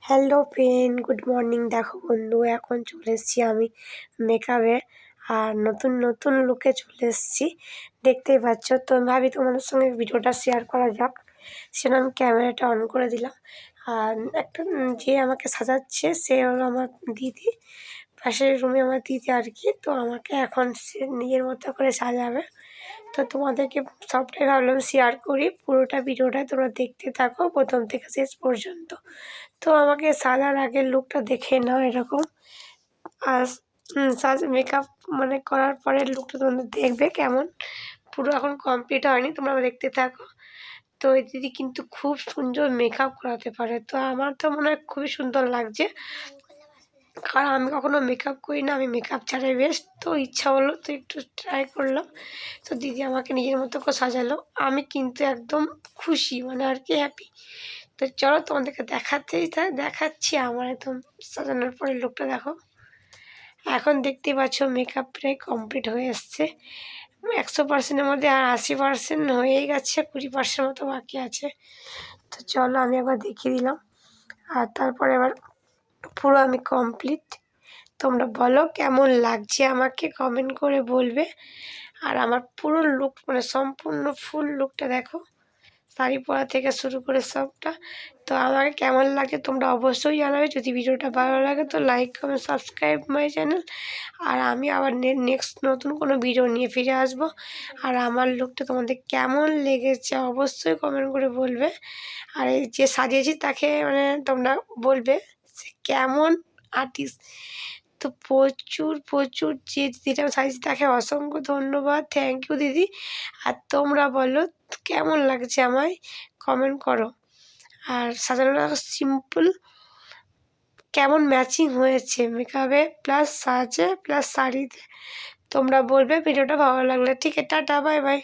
Hello friend, good morning. দেখো বন্ধু, এখন চলে এসেছি আমি মেকআপে আর নতুন নতুন লুকে চলে এসেছি, দেখতেই পাচ্ছ। তো আমি ভাবি তোমাদের সঙ্গে ভিডিওটা শেয়ার করা যাক, সেজন্য আমি ক্যামেরাটা অন করে দিলাম। আর একটা যে আমাকে সাজাচ্ছে সে হলো আমার দিদি, পাশের রুমে আমার দিদি আর কি। তো আমাকে এখন সে নিজের মতো করে সাজাবে। তো তোমাদেরকে সবটাই ভাবলাম শেয়ার করি, পুরোটা ভিডিওটা তোমরা দেখতে থাকো প্রথম থেকে শেষ পর্যন্ত। তো আমাকে সাজার আগের লুকটা দেখে নাও এরকম। আর মেকআপ মানে করার পরে লুকটা তোমাদের দেখবে কেমন, পুরো এখন কমপ্লিট হয়নি, তোমরা দেখতে থাকো। তো এই দিদি কিন্তু খুব সুন্দর মেকআপ করাতে পারে, তো আমার তো মনে হয় খুবই সুন্দর লাগছে, কারণ আমি কখনো মেকআপ করি না, আমি মেকআপ ছাড়াই বেস্ট। তো ইচ্ছা হলো তো একটু ট্রাই করলাম। তো দিদি আমাকে নিজের মতো করে সাজালো, আমি কিন্তু একদম খুশি, মানে আর কি হ্যাপি। তো চলো তোমাদেরকে দেখাচ্ছি আমার একদম সাজানোর পরে লুকটা দেখো। এখন দেখতেই পাচ্ছ মেকআপ প্রায় কমপ্লিট হয়ে এসছে 100%-এর মধ্যে, আর 80% হয়েই গেছে, 20% মতো বাকি আছে। তো চলো আমি একবার দেখিয়ে দিলাম, আর তারপরে এবার পুরো আমি কমপ্লিট। তোমরা বলো কেমন লাগছে, আমাকে কমেন্ট করে বলবে। আর আমার পুরো লুক মানে সম্পূর্ণ ফুল লুকটা দেখো, শাড়ি পরা থেকে শুরু করে সবটা। তো আমাকে কেমন লাগে তোমরা অবশ্যই জানাবে। যদি ভিডিওটা ভালো লাগে তো like comment subscribe my channel. আর আমি আবার নেক্সট নতুন কোনো ভিডিও নিয়ে ফিরে আসব। আর আমার লুকটা তোমাদের কেমন লেগেছে অবশ্যই কমেন্ট করে বলবে। আর এই যে সাজিয়েছি তাকে মানে তোমরা বলবে সে কেমন আর্টিস্ট। তো প্রচুর প্রচুর যে দিদিটা সাজিয়েছি তাকে অসংখ্য ধন্যবাদ, থ্যাংক ইউ দিদি। আর তোমরা বলো কেমন লাগছে আমায়, কমেন্ট করো। আর সাজানোটা সিম্পল, কেমন ম্যাচিং হয়েছে মেকআপে প্লাস সাজে প্লাস শাড়িতে, তোমরা বলবে। ভিডিওটা ভালো লাগলে ঠিক আছে, টাটা, বাই বাই।